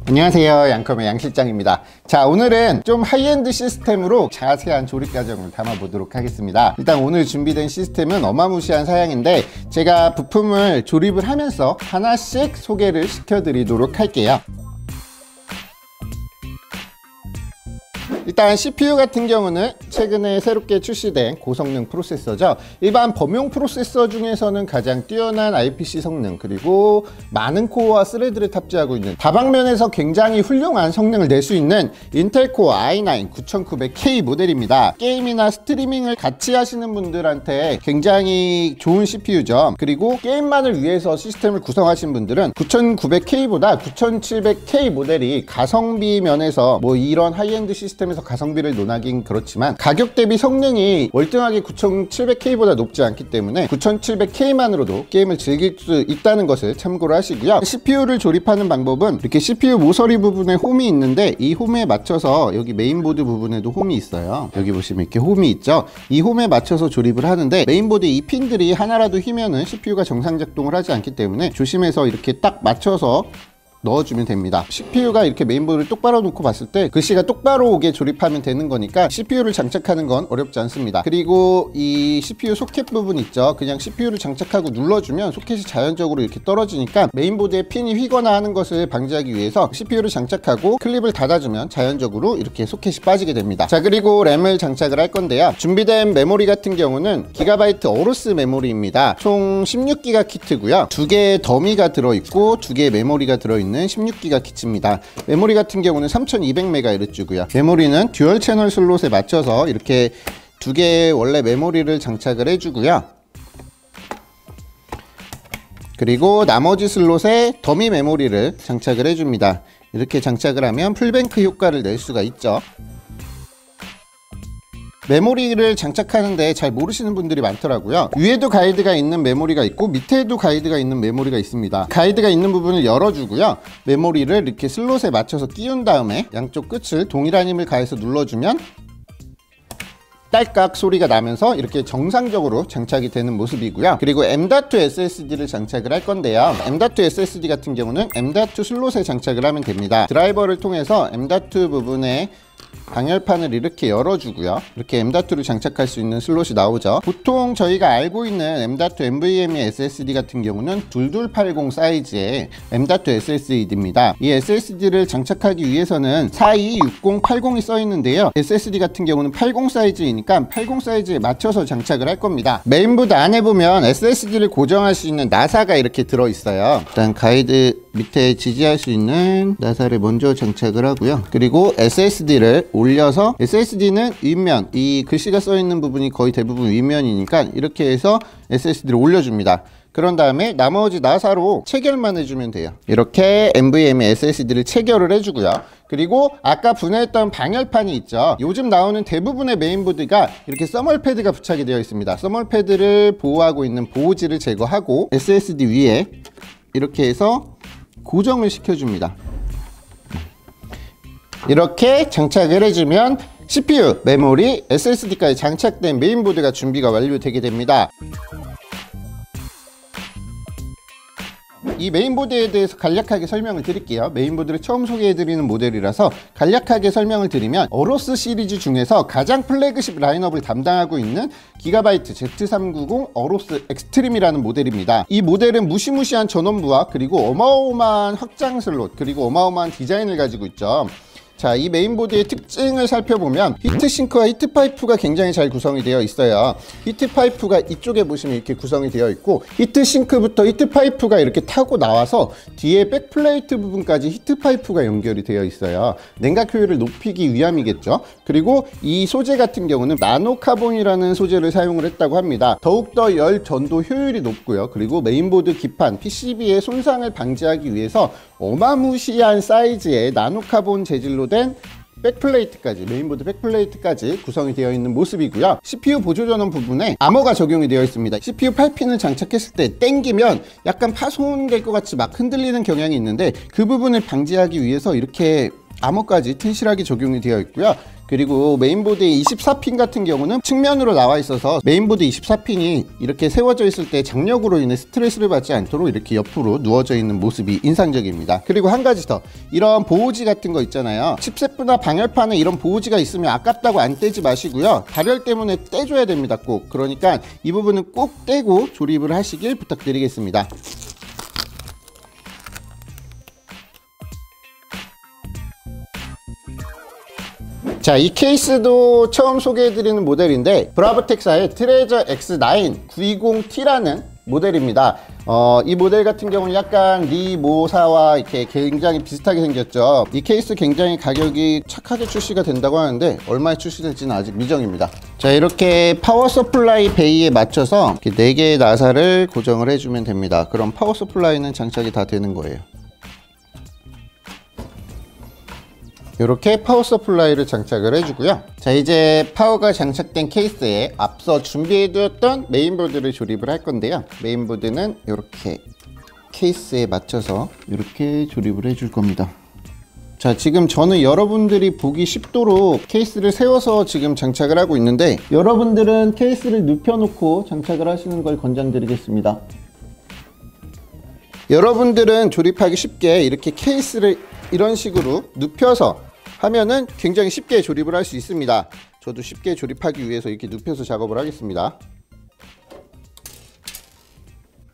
안녕하세요, 양컴의 양실장입니다. 자, 오늘은 좀 하이엔드 시스템으로 자세한 조립 과정을 담아보도록 하겠습니다. 일단 오늘 준비된 시스템은 어마무시한 사양인데 제가 부품을 조립을 하면서 하나씩 소개를 시켜드리도록 할게요. 일단 CPU 같은 경우는 최근에 새롭게 출시된 고성능 프로세서죠. 일반 범용 프로세서 중에서는 가장 뛰어난 IPC 성능, 그리고 많은 코어와 스레드를 탑재하고 있는 다방면에서 굉장히 훌륭한 성능을 낼 수 있는 인텔 코어 i9 9900K 모델입니다. 게임이나 스트리밍을 같이 하시는 분들한테 굉장히 좋은 CPU죠. 그리고 게임만을 위해서 시스템을 구성하신 분들은 9900K보다 9700K 모델이 가성비 면에서 뭐 이런 하이엔드 시스템에서 가성비를 논하긴 그렇지만 가격 대비 성능이 월등하게 9700K보다 높지 않기 때문에 9700K만으로도 게임을 즐길 수 있다는 것을 참고로 하시고요. CPU를 조립하는 방법은 이렇게 CPU 모서리 부분에 홈이 있는데 이 홈에 맞춰서, 여기 메인보드 부분에도 홈이 있어요. 여기 보시면 이렇게 홈이 있죠. 이 홈에 맞춰서 조립을 하는데 메인보드 이 핀들이 하나라도 휘면은 CPU가 정상 작동을 하지 않기 때문에 조심해서 이렇게 딱 맞춰서 넣어주면 됩니다. CPU가 이렇게 메인보드를 똑바로 놓고 봤을 때 글씨가 똑바로 오게 조립하면 되는 거니까 CPU를 장착하는 건 어렵지 않습니다. 그리고 이 CPU 소켓 부분 있죠. 그냥 CPU를 장착하고 눌러주면 소켓이 자연적으로 이렇게 떨어지니까 메인보드에 핀이 휘거나 하는 것을 방지하기 위해서 CPU를 장착하고 클립을 닫아주면 자연적으로 이렇게 소켓이 빠지게 됩니다. 자, 그리고 램을 장착을 할 건데요. 준비된 메모리 같은 경우는 기가바이트 어로스 메모리입니다. 총 16기가 키트고요. 2개의 더미가 들어있고 2개의 메모리가 들어있는 16기가 키트입니다. 메모리 같은 경우는 3200MHz고요. 메모리는 듀얼 채널 슬롯에 맞춰서 이렇게 2개의 원래 메모리를 장착을 해주고요. 그리고 나머지 슬롯에 더미 메모리를 장착을 해줍니다. 이렇게 장착을 하면 풀뱅크 효과를 낼 수가 있죠. 메모리를 장착하는데 잘 모르시는 분들이 많더라고요. 위에도 가이드가 있는 메모리가 있고 밑에도 가이드가 있는 메모리가 있습니다. 가이드가 있는 부분을 열어주고요. 메모리를 이렇게 슬롯에 맞춰서 끼운 다음에 양쪽 끝을 동일한 힘을 가해서 눌러주면 딸깍 소리가 나면서 이렇게 정상적으로 장착이 되는 모습이고요. 그리고 M.2 SSD를 장착을 할 건데요. M.2 SSD 같은 경우는 M.2 슬롯에 장착을 하면 됩니다. 드라이버를 통해서 M.2 부분에 방열판을 이렇게 열어주고요. 이렇게 M.2를 장착할 수 있는 슬롯이 나오죠. 보통 저희가 알고 있는 M.2 NVMe SSD 같은 경우는 2280 사이즈의 M.2 SSD입니다. 이 SSD를 장착하기 위해서는 426080이 써 있는데요. SSD 같은 경우는 80 사이즈이니까 80 사이즈에 맞춰서 장착을 할 겁니다. 메인보드 안에 보면 SSD를 고정할 수 있는 나사가 이렇게 들어있어요. 일단 가이드 밑에 지지할 수 있는 나사를 먼저 장착을 하고요. 그리고 SSD를 올려서, SSD는 윗면, 이 글씨가 써 있는 부분이 거의 대부분 윗면이니까 이렇게 해서 SSD를 올려줍니다. 그런 다음에 나머지 나사로 체결만 해주면 돼요. 이렇게 NVMe SSD를 체결을 해주고요. 그리고 아까 분해했던 방열판이 있죠. 요즘 나오는 대부분의 메인보드가 이렇게 써멀 패드가 부착이 되어 있습니다. 써멀 패드를 보호하고 있는 보호지를 제거하고 SSD 위에 이렇게 해서 고정을 시켜줍니다. 이렇게 장착을 해주면 CPU, 메모리, SSD까지 장착된 메인보드가 준비가 완료되게 됩니다. 이 메인보드에 대해서 간략하게 설명을 드릴게요. 메인보드를 처음 소개해드리는 모델이라서 간략하게 설명을 드리면, 어로스 시리즈 중에서 가장 플래그십 라인업을 담당하고 있는 기가바이트 Z390 어로스 엑스트림이라는 모델입니다. 이 모델은 무시무시한 전원부와 그리고 어마어마한 확장 슬롯, 그리고 어마어마한 디자인을 가지고 있죠. 자, 이 메인보드의 특징을 살펴보면 히트싱크와 히트파이프가 굉장히 잘 구성이 되어 있어요. 히트파이프가 이쪽에 보시면 이렇게 구성이 되어 있고, 히트싱크부터 히트파이프가 이렇게 타고 나와서 뒤에 백플레이트 부분까지 히트파이프가 연결이 되어 있어요. 냉각 효율을 높이기 위함이겠죠. 그리고 이 소재 같은 경우는 나노카본이라는 소재를 사용을 했다고 합니다. 더욱더 열 전도 효율이 높고요. 그리고 메인보드 기판, PCB의 손상을 방지하기 위해서 어마무시한 사이즈의 나노카본 재질로 된 백플레이트까지, 메인보드 백플레이트까지 구성이 되어 있는 모습이고요. CPU 보조전원 부분에 아머가 적용이 되어 있습니다. CPU 8핀을 장착했을 때 땡기면 약간 파손될 것 같이 막 흔들리는 경향이 있는데, 그 부분을 방지하기 위해서 이렇게 암호까지 튼실하게 적용이 되어 있고요. 그리고 메인보드의 24핀 같은 경우는 측면으로 나와 있어서 메인보드 24핀이 이렇게 세워져 있을 때 장력으로 인해 스트레스를 받지 않도록 이렇게 옆으로 누워져 있는 모습이 인상적입니다. 그리고 한 가지 더, 이런 보호지 같은 거 있잖아요. 칩셋이나 방열판에 이런 보호지가 있으면 아깝다고 안 떼지 마시고요. 발열 때문에 떼줘야 됩니다. 꼭. 그러니까 이 부분은 꼭 떼고 조립을 하시길 부탁드리겠습니다. 자, 이 케이스도 처음 소개해드리는 모델인데 브라보텍사의 트레저 X9 920T라는 모델입니다. 이 모델 같은 경우는 약간 리모사와 이렇게 굉장히 비슷하게 생겼죠. 이 케이스 굉장히 가격이 착하게 출시가 된다고 하는데 얼마에 출시될지는 아직 미정입니다. 자, 이렇게 파워 서플라이 베이에 맞춰서 이렇게 4개의 나사를 고정을 해주면 됩니다. 그럼 파워 서플라이는 장착이 다 되는 거예요. 이렇게 파워 서플라이를 장착을 해주고요. 자, 이제 파워가 장착된 케이스에 앞서 준비해두었던 메인보드를 조립을 할 건데요. 메인보드는 이렇게 케이스에 맞춰서 이렇게 조립을 해줄 겁니다. 자, 지금 저는 여러분들이 보기 쉽도록 케이스를 세워서 지금 장착을 하고 있는데, 여러분들은 케이스를 눕혀놓고 장착을 하시는 걸 권장드리겠습니다. 여러분들은 조립하기 쉽게 이렇게 케이스를 이런 식으로 눕혀서 하면은 굉장히 쉽게 조립을 할 수 있습니다. 저도 쉽게 조립하기 위해서 이렇게 눕혀서 작업을 하겠습니다.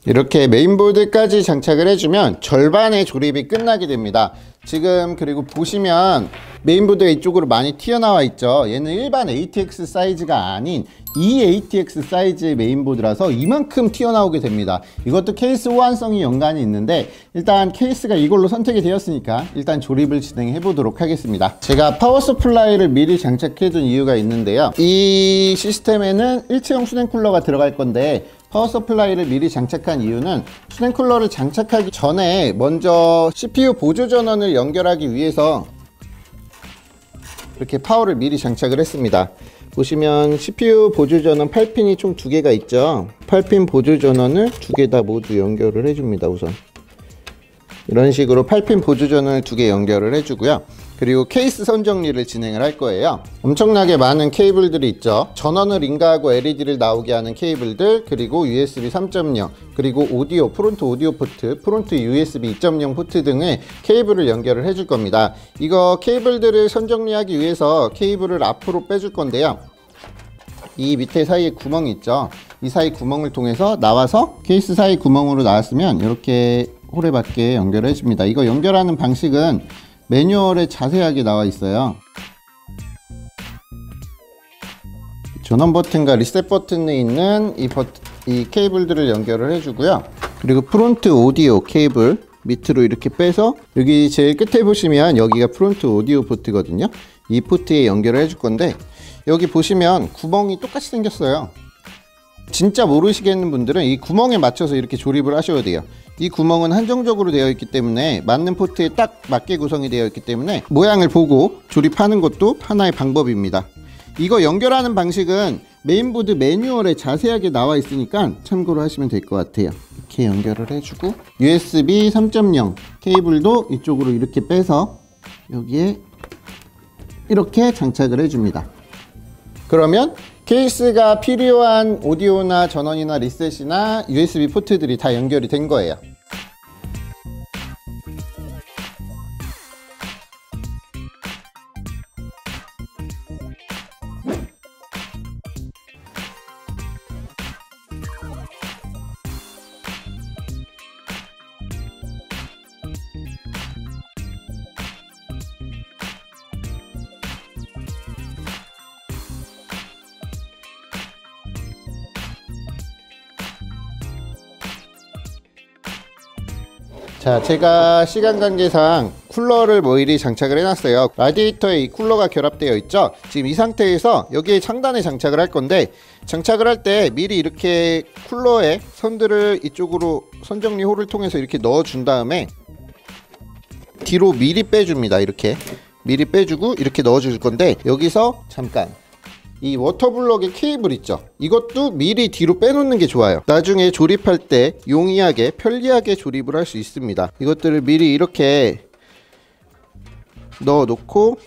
이렇게 메인보드까지 장착을 해주면 절반의 조립이 끝나게 됩니다. 지금 그리고 보시면 메인보드가 이쪽으로 많이 튀어나와 있죠. 얘는 일반 ATX 사이즈가 아닌 EATX 사이즈의 메인보드라서 이만큼 튀어나오게 됩니다. 이것도 케이스 호환성이 연관이 있는데, 일단 케이스가 이걸로 선택이 되었으니까 일단 조립을 진행해 보도록 하겠습니다. 제가 파워 서플라이를 미리 장착해 둔 이유가 있는데요. 이 시스템에는 일체형 수냉 쿨러가 들어갈 건데, 파워 서플라이를 미리 장착한 이유는 수냉 쿨러를 장착하기 전에 먼저 CPU 보조 전원을 연결하기 위해서 이렇게 파워를 미리 장착을 했습니다. 보시면 CPU 보조 전원 8핀이 총 2개가 있죠. 8핀 보조 전원을 2개 다 모두 연결을 해줍니다. 우선 이런 식으로 8핀 보조 전원을 2개 연결을 해주고요. 그리고 케이스 선 정리를 진행을 할 거예요. 엄청나게 많은 케이블들이 있죠. 전원을 인가하고 LED를 나오게 하는 케이블들, 그리고 USB 3.0, 그리고 오디오, 프론트 오디오 포트, 프론트 USB 2.0 포트 등의 케이블을 연결을 해줄 겁니다. 이거 케이블들을 선 정리하기 위해서 케이블을 앞으로 빼줄 건데요. 이 밑에 사이에 구멍이 있죠. 이 사이 구멍을 통해서 나와서 케이스 사이 구멍으로 나왔으면 이렇게 홀에 맞게 연결해 줍니다. 이거 연결하는 방식은 매뉴얼에 자세하게 나와 있어요. 전원 버튼과 리셋 버튼에 있는 이 케이블들을 연결을 해주고요. 그리고 프론트 오디오 케이블 밑으로 이렇게 빼서, 여기 제일 끝에 보시면 여기가 프론트 오디오 포트거든요. 이 포트에 연결을 해줄 건데, 여기 보시면 구멍이 똑같이 생겼어요. 진짜 모르시겠는 분들은 이 구멍에 맞춰서 이렇게 조립을 하셔야 돼요. 이 구멍은 한정적으로 되어 있기 때문에 맞는 포트에 딱 맞게 구성이 되어 있기 때문에 모양을 보고 조립하는 것도 하나의 방법입니다. 이거 연결하는 방식은 메인보드 매뉴얼에 자세하게 나와 있으니까 참고로 하시면 될 것 같아요. 이렇게 연결을 해주고, USB 3.0 케이블도 이쪽으로 이렇게 빼서 여기에 이렇게 장착을 해줍니다. 그러면 케이스가 필요한 오디오나 전원이나 리셋이나 USB 포트들이 다 연결이 된 거예요. 자, 제가 시간 관계상 쿨러를 미리 장착을 해놨어요. 라디에이터에 이 쿨러가 결합되어 있죠. 지금 이 상태에서 여기에 상단에 장착을 할 건데, 장착을 할 때 미리 이렇게 쿨러에 선들을 이쪽으로 선정리 홀을 통해서 이렇게 넣어준 다음에 뒤로 미리 빼줍니다. 이렇게 미리 빼주고 이렇게 넣어줄 건데, 여기서 잠깐 이 워터블럭의 케이블 있죠, 이것도 미리 뒤로 빼놓는 게 좋아요. 나중에 조립할 때 용이하게 편리하게 조립을 할 수 있습니다. 이것들을 미리 이렇게 넣어 놓고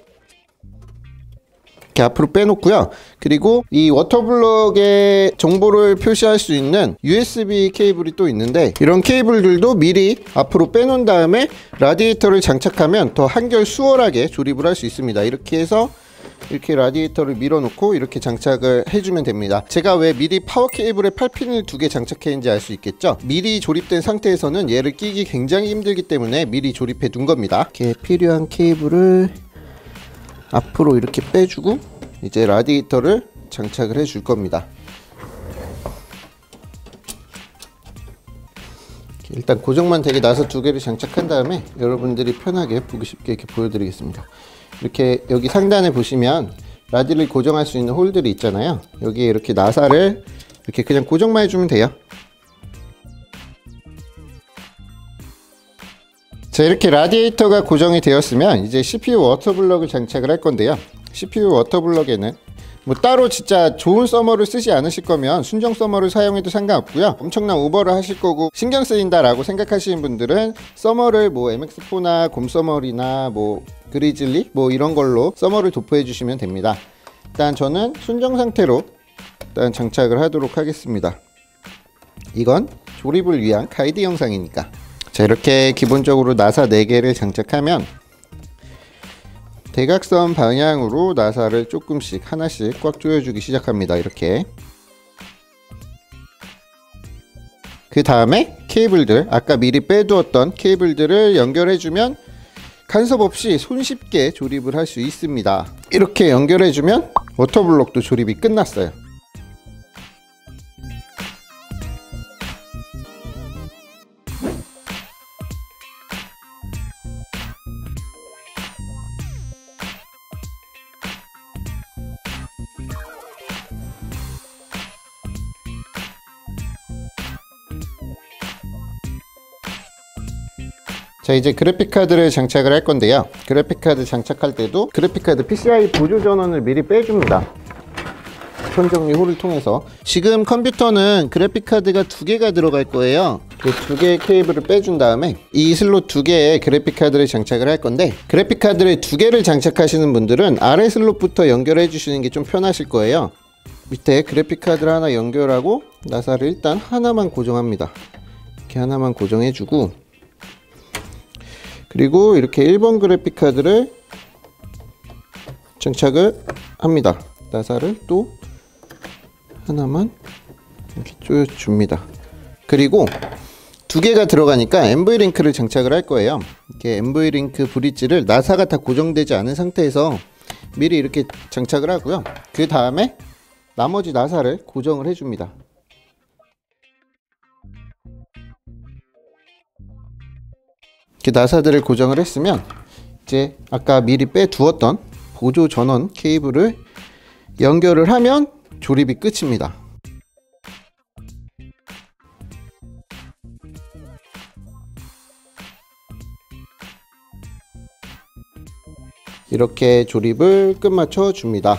이렇게 앞으로 빼놓고요. 그리고 이 워터블럭에 정보를 표시할 수 있는 USB 케이블이 또 있는데, 이런 케이블들도 미리 앞으로 빼놓은 다음에 라디에이터를 장착하면 더 한결 수월하게 조립을 할 수 있습니다. 이렇게 해서 이렇게 라디에이터를 밀어놓고 이렇게 장착을 해주면 됩니다. 제가 왜 미리 파워 케이블에 8핀을 2개 장착했는지 알 수 있겠죠? 미리 조립된 상태에서는 얘를 끼기 굉장히 힘들기 때문에 미리 조립해 둔 겁니다. 이렇게 필요한 케이블을 앞으로 이렇게 빼주고 이제 라디에이터를 장착을 해 줄 겁니다. 일단 고정만 되게 나서 2개를 장착한 다음에 여러분들이 편하게 보기 쉽게 이렇게 보여드리겠습니다. 이렇게 여기 상단에 보시면 라디를 고정할 수 있는 홀들이 있잖아요. 여기에 이렇게 나사를 이렇게 그냥 고정만 해주면 돼요. 자, 이렇게 라디에이터가 고정이 되었으면 이제 CPU 워터블럭을 장착을 할 건데요. CPU 워터블럭에는 뭐 따로 진짜 좋은 서머를 쓰지 않으실 거면 순정 서머를 사용해도 상관없고요. 엄청난 오버를 하실 거고 신경 쓰인다 라고 생각하시는 분들은 서머를 뭐 MX4나 곰서머리나 뭐 그리즐리 뭐 이런 걸로 서머를 도포해 주시면 됩니다. 일단 저는 순정 상태로 일단 장착을 하도록 하겠습니다. 이건 조립을 위한 가이드 영상이니까. 자, 이렇게 기본적으로 나사 4개를 장착하면 대각선 방향으로 나사를 조금씩 하나씩 꽉 조여주기 시작합니다. 이렇게. 그 다음에 케이블들, 아까 미리 빼두었던 케이블들을 연결해주면 간섭 없이 손쉽게 조립을 할 수 있습니다. 이렇게 연결해주면 워터블럭도 조립이 끝났어요. 자, 이제 그래픽카드를 장착을 할 건데요. 그래픽카드 장착할 때도 그래픽카드 PCI 보조 전원을 미리 빼줍니다. 선정리 홀을 통해서. 지금 컴퓨터는 그래픽카드가 2개가 들어갈 거예요. 그 2개의 케이블을 빼준 다음에 이 슬롯 2개의 그래픽카드를 장착을 할 건데, 그래픽카드를 2개를 장착하시는 분들은 아래 슬롯부터 연결해 주시는 게 좀 편하실 거예요. 밑에 그래픽카드를 하나 연결하고 나사를 일단 하나만 고정합니다. 이렇게 하나만 고정해 주고, 그리고 이렇게 1번 그래픽카드를 장착을 합니다. 나사를 또 하나만 이렇게 조여줍니다. 그리고 2개가 들어가니까 NV링크를 장착을 할 거예요. 이렇게 NV링크 브릿지를 나사가 다 고정되지 않은 상태에서 미리 이렇게 장착을 하고요. 그 다음에 나머지 나사를 고정을 해줍니다. 이렇게 나사들을 고정을 했으면 이제 아까 미리 빼두었던 보조 전원 케이블을 연결을 하면 조립이 끝입니다. 이렇게 조립을 끝마쳐 줍니다.